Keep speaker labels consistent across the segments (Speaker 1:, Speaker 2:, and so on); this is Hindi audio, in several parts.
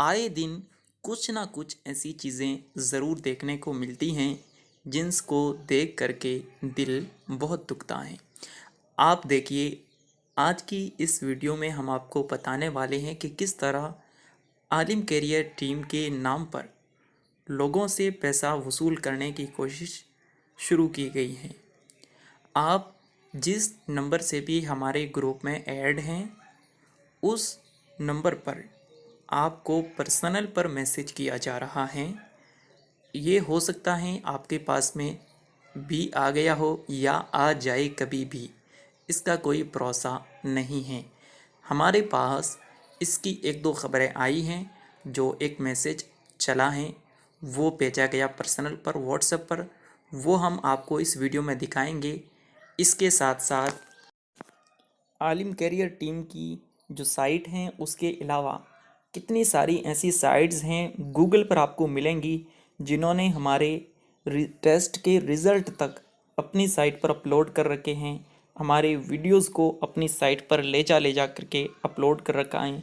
Speaker 1: आए दिन कुछ ना कुछ ऐसी चीज़ें ज़रूर देखने को मिलती हैं जिनको देख करके दिल बहुत दुखता है। आप देखिए, आज की इस वीडियो में हम आपको बताने वाले हैं कि किस तरह आलिम कैरियर टीम के नाम पर लोगों से पैसा वसूल करने की कोशिश शुरू की गई है। आप जिस नंबर से भी हमारे ग्रुप में ऐड हैं, उस नंबर पर आपको पर्सनल पर मैसेज किया जा रहा है। ये हो सकता है आपके पास में भी आ गया हो या आ जाए कभी भी, इसका कोई भरोसा नहीं है। हमारे पास इसकी एक दो खबरें आई हैं, जो एक मैसेज चला है, वो भेजा गया पर्सनल पर व्हाट्सएप पर, वो हम आपको इस वीडियो में दिखाएंगे। इसके साथ साथ आलिम कैरियर टीम की जो साइट हैं उसके अलावा कितनी सारी ऐसी साइट्स हैं गूगल पर आपको मिलेंगी जिन्होंने हमारे टेस्ट के रिज़ल्ट तक अपनी साइट पर अपलोड कर रखे हैं। हमारे वीडियोस को अपनी साइट पर ले जा करके अपलोड कर रखा है।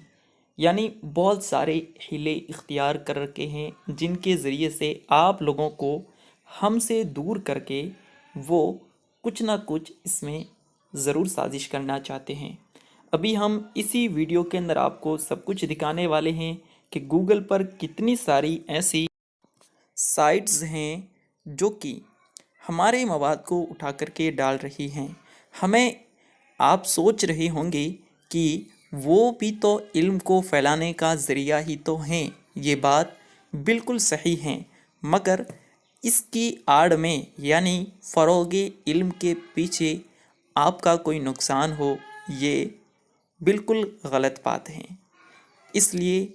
Speaker 1: यानी बहुत सारे हीले इख्तियार कर रखे हैं जिनके ज़रिए से आप लोगों को हमसे दूर करके वो कुछ ना कुछ इसमें ज़रूर साजिश करना चाहते हैं। अभी हम इसी वीडियो के अंदर आपको सब कुछ दिखाने वाले हैं कि गूगल पर कितनी सारी ऐसी साइट्स हैं जो कि हमारे मवाद को उठा करके डाल रही हैं। हमें आप सोच रहे होंगे कि वो भी तो इल्म को फैलाने का ज़रिया ही तो हैं। ये बात बिल्कुल सही है, मगर इसकी आड़ में यानी फ़रोग़ इल्म के पीछे आपका कोई नुकसान हो, ये बिल्कुल गलत बात है। इसलिए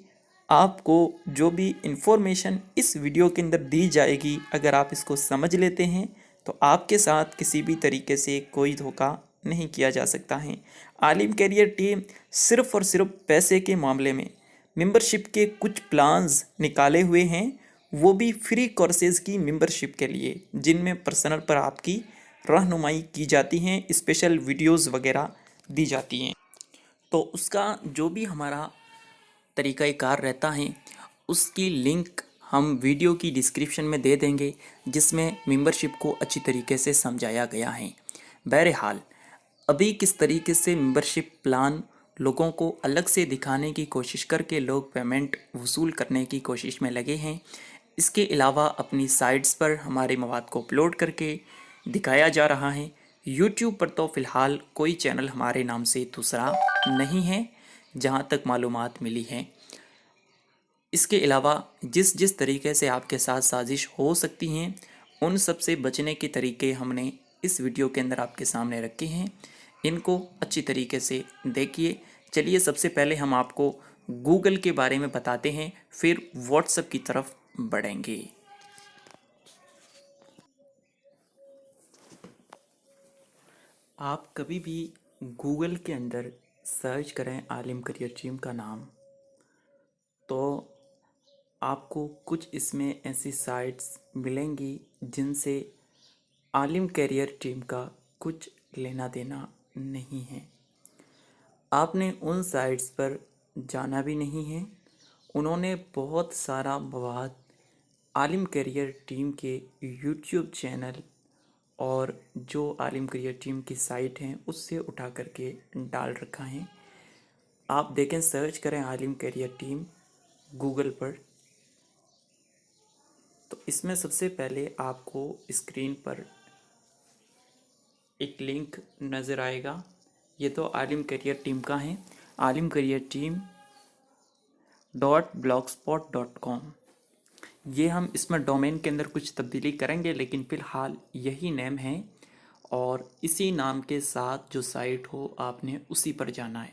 Speaker 1: आपको जो भी इन्फॉर्मेशन इस वीडियो के अंदर दी जाएगी, अगर आप इसको समझ लेते हैं तो आपके साथ किसी भी तरीके से कोई धोखा नहीं किया जा सकता है। आलिम कैरियर टीम सिर्फ़ और सिर्फ पैसे के मामले में मेंबरशिप के कुछ प्लान्स निकाले हुए हैं, वो भी फ्री कोर्सेज़ की मेंबरशिप के लिए, जिनमें पर्सनल पर आपकी रहनुमाई की जाती हैं, स्पेशल वीडियोज़ वगैरह दी जाती हैं। तो उसका जो भी हमारा तरीक़ाकार रहता है, उसकी लिंक हम वीडियो की डिस्क्रिप्शन में दे देंगे, जिसमें मेंबरशिप को अच्छी तरीके से समझाया गया है। बहरहाल अभी किस तरीके से मेंबरशिप प्लान लोगों को अलग से दिखाने की कोशिश करके लोग पेमेंट वसूल करने की कोशिश में लगे हैं, इसके अलावा अपनी साइट्स पर हमारे मवाद को अपलोड करके दिखाया जा रहा है। यूट्यूब पर तो फ़िलहाल कोई चैनल हमारे नाम से दूसरा नहीं है, जहाँ तक मालूमात मिली है। इसके अलावा जिस जिस तरीके से आपके साथ साजिश हो सकती हैं, उन सब से बचने के तरीके हमने इस वीडियो के अंदर आपके सामने रखे हैं। इनको अच्छी तरीके से देखिए। चलिए, सबसे पहले हम आपको गूगल के बारे में बताते हैं, फिर व्हाट्सएप की तरफ बढ़ेंगे। आप कभी भी गूगल के अंदर सर्च करें आलिम करियर टीम का नाम, तो आपको कुछ इसमें ऐसी साइट्स मिलेंगी जिनसे आलिम कैरियर टीम का कुछ लेना देना नहीं है। आपने उन साइट्स पर जाना भी नहीं है। उन्होंने बहुत सारा मवाद आलिम कैरियर टीम के यूट्यूब चैनल और जो आलिम कैरियर टीम की साइट हैं उससे उठा करके डाल रखा है। आप देखें, सर्च करें आलिम कैरियर टीम गूगल पर, तो इसमें सबसे पहले आपको स्क्रीन पर एक लिंक नज़र आएगा। ये तो आलिम करियर टीम का है, आलिम करियर टीम .blogspot.com। ये हम इसमें डोमेन के अंदर कुछ तब्दीली करेंगे, लेकिन फ़िलहाल यही नेम है और इसी नाम के साथ जो साइट हो आपने उसी पर जाना है।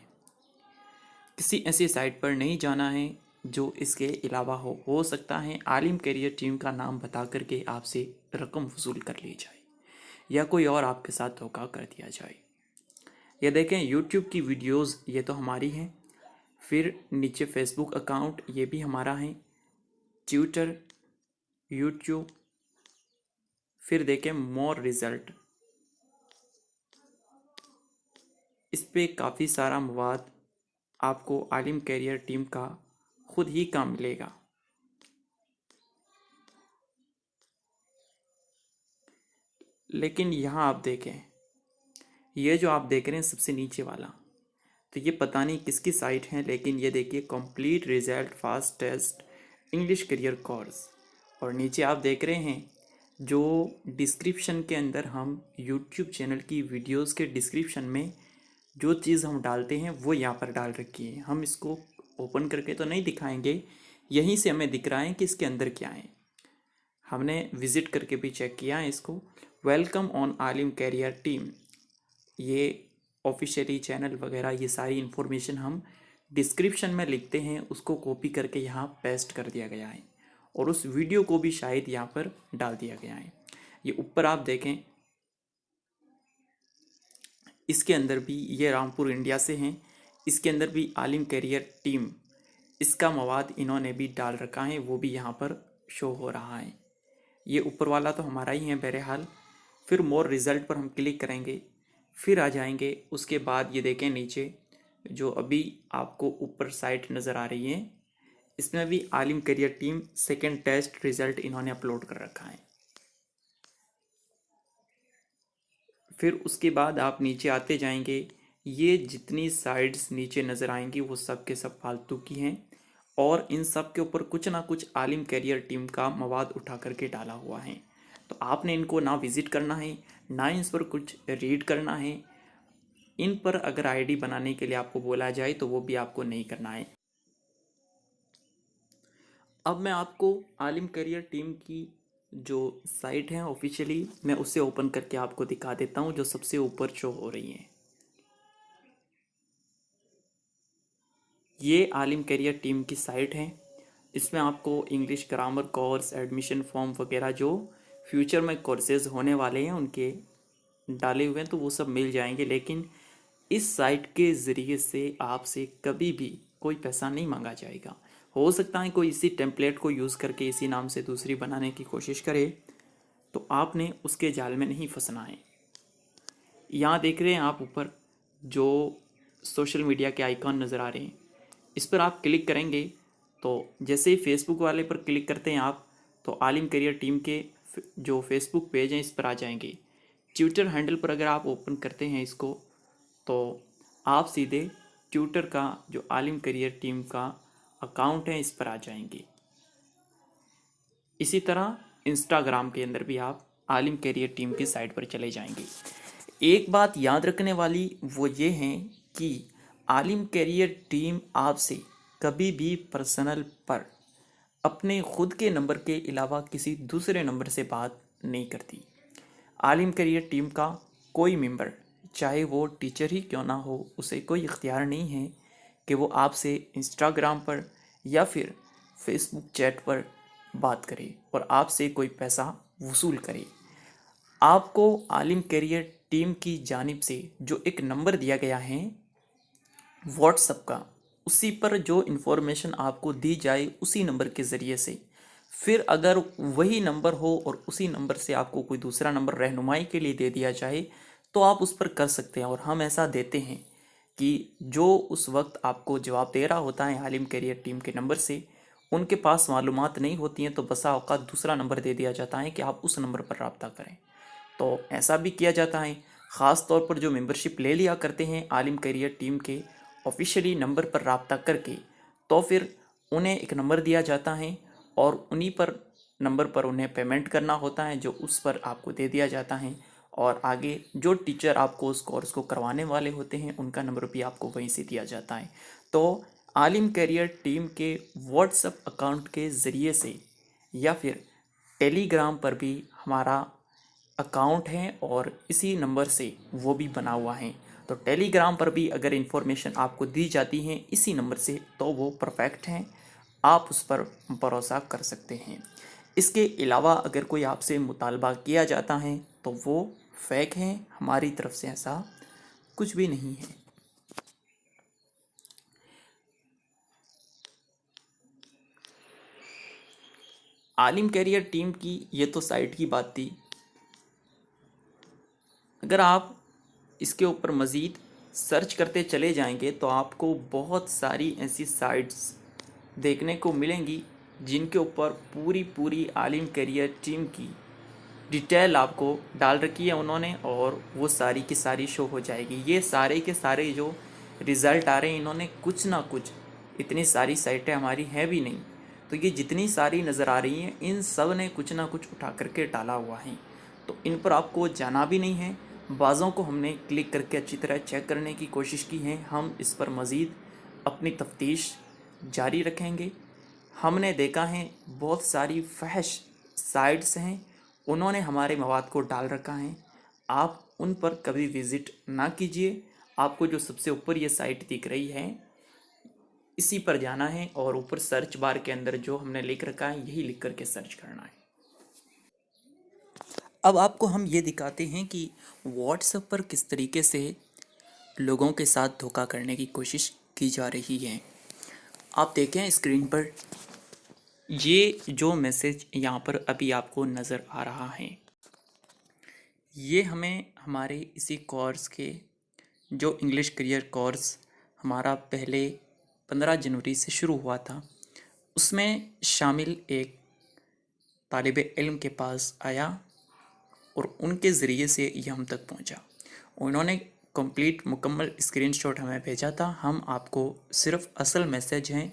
Speaker 1: किसी ऐसी साइट पर नहीं जाना है जो इसके अलावा हो सकता है आलिम करियर टीम का नाम बता करके आपसे रकम वसूल कर ली जाए या कोई और आपके साथ धोखा कर दिया जाए। ये देखें, यूट्यूब की वीडियोस ये तो हमारी हैं, फिर नीचे फेसबुक अकाउंट ये भी हमारा है, ट्विटर, यूट्यूब, फिर देखें मोर रिज़ल्ट, इस पे काफ़ी सारा मवाद आपको आलिम कैरियर टीम का खुद ही काम मिलेगा। लेकिन यहाँ आप देखें, ये जो आप देख रहे हैं सबसे नीचे वाला, तो ये पता नहीं किसकी साइट है, लेकिन ये देखिए complete result fast test English career course. और नीचे आप देख रहे हैं जो डिस्क्रिप्शन के अंदर हम यूट्यूब चैनल की वीडियोस के डिस्क्रिप्शन में जो चीज़ हम डालते हैं वो यहाँ पर डाल रखी है। हम इसको ओपन करके तो नहीं दिखाएंगे, यहीं से हमें दिख रहा है कि इसके अंदर क्या है। हमने विज़िट करके भी चेक किया है इसको। वेलकम ऑन आलिम कैरियर टीम, ये ऑफिशियली चैनल वगैरह ये सारी इन्फॉर्मेशन हम डिस्क्रिप्शन में लिखते हैं, उसको कॉपी करके यहाँ पेस्ट कर दिया गया है और उस वीडियो को भी शायद यहाँ पर डाल दिया गया है। ये ऊपर आप देखें, इसके अंदर भी ये रामपुर इंडिया से हैं, इसके अंदर भी आलिम कैरियर टीम, इसका मवाद इन्होंने भी डाल रखा है, वो भी यहाँ पर शो हो रहा है। ये ऊपर वाला तो हमारा ही है बहरहाल। फिर मोर रिज़ल्ट पर हम क्लिक करेंगे, फिर आ जाएंगे। उसके बाद ये देखें नीचे जो अभी आपको ऊपर साइट नज़र आ रही है, इसमें भी Aalim career team second test result इन्होंने अपलोड कर रखा है। फिर उसके बाद आप नीचे आते जाएंगे, ये जितनी साइट्स नीचे नज़र आएंगी वो सब के सब फालतू की हैं और इन सब के ऊपर कुछ ना कुछ आलिम कैरियर टीम का मवाद उठा करके डाला हुआ है। तो आपने इनको ना विज़िट करना है, ना इन पर कुछ रीड करना है। इन पर अगर आईडी बनाने के लिए आपको बोला जाए तो वो भी आपको नहीं करना है। अब मैं आपको आलिम कैरियर टीम की जो साइट है ऑफिशियली, मैं उसे ओपन करके आपको दिखा देता हूँ, जो सबसे ऊपर शो हो रही है। ये आलिम कैरियर टीम की साइट है। इसमें आपको English grammar course, admission form वगैरह जो फ्यूचर में कोर्सेज होने वाले हैं उनके डाले हुए हैं, तो वो सब मिल जाएंगे। लेकिन इस साइट के ज़रिए से आपसे कभी भी कोई पैसा नहीं मांगा जाएगा। हो सकता है कोई इसी टेम्पलेट को यूज़ करके इसी नाम से दूसरी बनाने की कोशिश करे, तो आपने उसके जाल में नहीं फंसना है। यहाँ देख रहे हैं आप ऊपर जो सोशल मीडिया के आइकॉन नज़र आ रहे हैं, इस पर आप क्लिक करेंगे तो जैसे ही फेसबुक वाले पर क्लिक करते हैं आप, तो आलिम करियर टीम के जो फेसबुक पेज हैं इस पर आ जाएंगे। ट्विटर हैंडल पर अगर आप ओपन करते हैं इसको, तो आप सीधे ट्विटर का जो आलिम करियर टीम का अकाउंट है इस पर आ जाएंगे। इसी तरह इंस्टाग्राम के अंदर भी आप आलिम करियर टीम की साइट पर चले जाएंगे। एक बात याद रखने वाली वो ये है कि आलिम करियर टीम आपसे कभी भी पर्सनल पर अपने खुद के नंबर के अलावा किसी दूसरे नंबर से बात नहीं करती। आलिम करियर टीम का कोई मेंबर, चाहे वो टीचर ही क्यों ना हो, उसे कोई इख्तियार नहीं है कि वो आपसे इंस्टाग्राम पर या फिर फेसबुक चैट पर बात करे और आपसे कोई पैसा वसूल करे। आपको आलिम करियर टीम की जानिब से जो एक नंबर दिया गया है व्हाट्सएप का, उसी पर जो इन्फॉर्मेशन आपको दी जाए उसी नंबर के ज़रिए से, फिर अगर वही नंबर हो और उसी नंबर से आपको कोई दूसरा नंबर रहनुमाई के लिए दे दिया जाए तो आप उस पर कर सकते हैं। और हम ऐसा देते हैं कि जो उस वक्त आपको जवाब दे रहा होता है आलिम करियर टीम के नंबर से, उनके पास मालूमात नहीं होती हैं, तो बसा औकात दूसरा नंबर दे दिया जाता है कि आप उस नंबर पर रब्ता करें। तो ऐसा भी किया जाता है। ख़ास तौर पर जो मेंबरशिप ले लिया करते हैं आलिम करियर टीम के ऑफिशियली नंबर पर रब्ता करके, तो फिर उन्हें एक नंबर दिया जाता है और उन्हीं पर नंबर पर उन्हें पेमेंट करना होता है, जो उस पर आपको दे दिया जाता है। और आगे जो टीचर आपको उस कोर्स को करवाने वाले होते हैं उनका नंबर भी आपको वहीं से दिया जाता है। तो आलिम करियर टीम के व्हाट्सएप अकाउंट के ज़रिए से या फिर टेलीग्राम पर भी हमारा अकाउंट है और इसी नंबर से वो भी बना हुआ है। तो टेलीग्राम पर भी अगर इन्फॉर्मेशन आपको दी जाती है इसी नंबर से तो वो परफेक्ट हैं, आप उस पर भरोसा कर सकते हैं। इसके अलावा अगर कोई आपसे मुतालबा किया जाता है तो वो फेक है, हमारी तरफ से ऐसा कुछ भी नहीं है। आलिम कैरियर टीम की ये तो साइट की बात थी। अगर आप इसके ऊपर मज़ीद सर्च करते चले जाएंगे तो आपको बहुत सारी ऐसी साइट्स देखने को मिलेंगी, जिनके ऊपर पूरी पूरी आलिम करियर टीम की डिटेल आपको डाल रखी है उन्होंने, और वो सारी की सारी शो हो जाएगी। ये सारे के सारे जो रिज़ल्ट आ रहे हैं, इन्होंने कुछ ना कुछ, इतनी सारी साइटें हमारी हैं भी नहीं, तो ये जितनी सारी नज़र आ रही हैं, इन सब ने कुछ ना कुछ उठा करके डाला हुआ है। तो इन पर आपको जाना भी नहीं है। बाज़ों को हमने क्लिक करके अच्छी तरह चेक करने की कोशिश की है। हम इस पर मज़ीद अपनी तफ्तीश जारी रखेंगे। हमने देखा है बहुत सारी फहश साइट्स हैं, उन्होंने हमारे मवाद को डाल रखा है। आप उन पर कभी विज़िट ना कीजिए। आपको जो सबसे ऊपर ये साइट दिख रही है, इसी पर जाना है और ऊपर सर्च बार के अंदर जो हमने लिख रखा है, यही लिख करके सर्च करना है। अब आपको हम ये दिखाते हैं कि व्हाट्सएप पर किस तरीके से लोगों के साथ धोखा करने की कोशिश की जा रही है। आप देखें स्क्रीन पर, ये जो मैसेज यहाँ पर अभी आपको नज़र आ रहा है, ये हमें हमारे इसी कोर्स के, जो इंग्लिश करियर कोर्स हमारा पहले 15 जनवरी से शुरू हुआ था, उसमें शामिल एक तालिब इल्म के पास आया और उनके ज़रिए से ये हम तक पहुंचा। उन्होंने कंप्लीट मुकम्मल स्क्रीनशॉट हमें भेजा था। हम आपको सिर्फ असल मैसेज हैं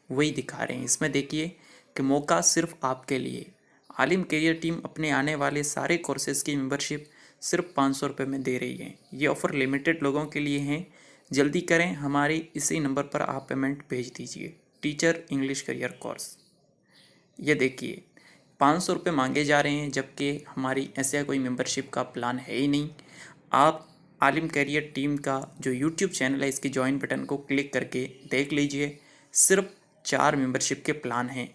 Speaker 1: वही दिखा रहे हैं। इसमें देखिए कि मौका सिर्फ आपके लिए, आलिम करियर टीम अपने आने वाले सारे कोर्सेज़ की मेंबरशिप सिर्फ 500 रुपये में दे रही है। ये ऑफ़र लिमिटेड लोगों के लिए हैं, जल्दी करें। हमारे इसी नंबर पर आप पेमेंट भेज दीजिए। टीचर इंग्लिश करियर कोर्स, ये देखिए 500 रुपये मांगे जा रहे हैं, जबकि हमारी ऐसा कोई मेंबरशिप का प्लान है ही नहीं। आप आलिम करियर टीम का जो यूट्यूब चैनल है, इसकी ज्वाइन बटन को क्लिक करके देख लीजिए। सिर्फ 4 मेंबरशिप के प्लान हैं।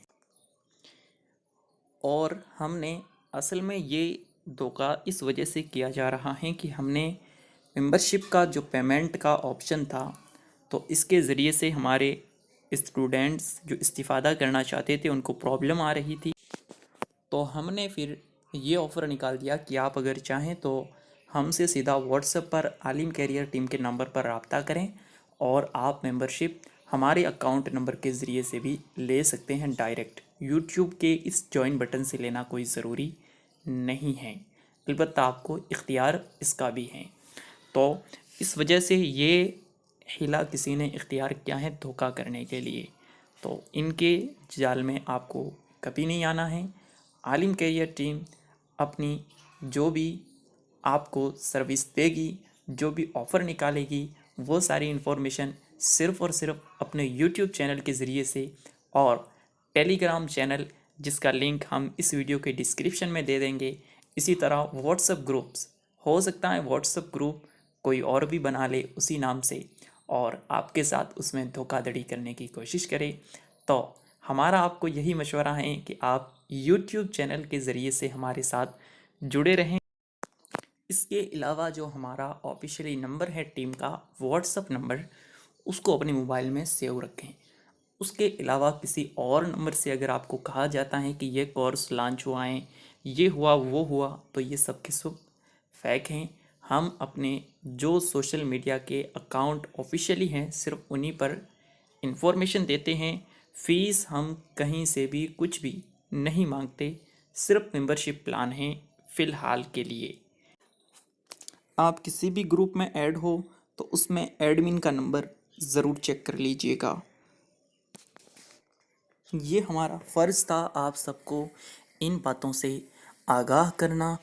Speaker 1: और हमने असल में ये धोखा इस वजह से किया जा रहा है कि हमने मेंबरशिप का जो पेमेंट का ऑप्शन था, तो इसके ज़रिए से हमारे स्टूडेंट्स जो इस्तिफ़ादा करना चाहते थे, उनको प्रॉब्लम आ रही थी। तो हमने फिर ये ऑफ़र निकाल दिया कि आप अगर चाहें तो हमसे सीधा व्हाट्सएप पर आलिम कैरियर टीम के नंबर पर रब्ता करें और आप मेंबरशिप हमारे अकाउंट नंबर के ज़रिए से भी ले सकते हैं। डायरेक्ट यूट्यूब के इस जॉइन बटन से लेना कोई ज़रूरी नहीं है, अलबत्ता आपको इख्तियार इसका भी है। तो इस वजह से ये हीला किसी ने इख्तियार किया है धोखा करने के लिए, तो इनके जाल में आपको कभी नहीं आना है। आलिम कैरियर टीम अपनी जो भी आपको सर्विस देगी, जो भी ऑफ़र निकालेगी, वो सारी इन्फॉर्मेशन सिर्फ़ और सिर्फ अपने यूट्यूब चैनल के ज़रिए से और टेलीग्राम चैनल, जिसका लिंक हम इस वीडियो के डिस्क्रिप्शन में दे देंगे। इसी तरह व्हाट्सएप ग्रुप्स, हो सकता है व्हाट्सएप ग्रुप कोई और भी बना ले उसी नाम से और आपके साथ उसमें धोखाधड़ी करने की कोशिश करे। तो हमारा आपको यही मशवरा है कि आप यूट्यूब चैनल के ज़रिए से हमारे साथ जुड़े रहें। इसके अलावा जो हमारा ऑफिशियली नंबर है टीम का, व्हाट्सएप नंबर, उसको अपने मोबाइल में सेव रखें। उसके अलावा किसी और नंबर से अगर आपको कहा जाता है कि ये कोर्स लॉन्च हुआ है, ये हुआ वो हुआ, तो ये सब के सब फेक हैं। हम अपने जो सोशल मीडिया के अकाउंट ऑफिशियली हैं, सिर्फ उन्हीं पर इंफॉर्मेशन देते हैं। फ़ीस हम कहीं से भी कुछ भी नहीं मांगते, सिर्फ मेंबरशिप प्लान है फ़िलहाल के लिए। आप किसी भी ग्रुप में ऐड हो तो उसमें एडमिन का नंबर ज़रूर चेक कर लीजिएगा। ये हमारा फ़र्ज़ था आप सबको इन बातों से आगाह करना।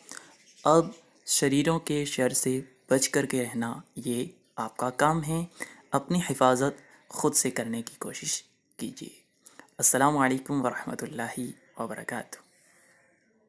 Speaker 1: अब शरीरों के शर से बच कर के रहना ये आपका काम है। अपनी हिफाजत ख़ुद से करने की कोशिश कीजिए। अस्सलामु अलैकुम वरहमतुल्लाहि वबरकातुहू।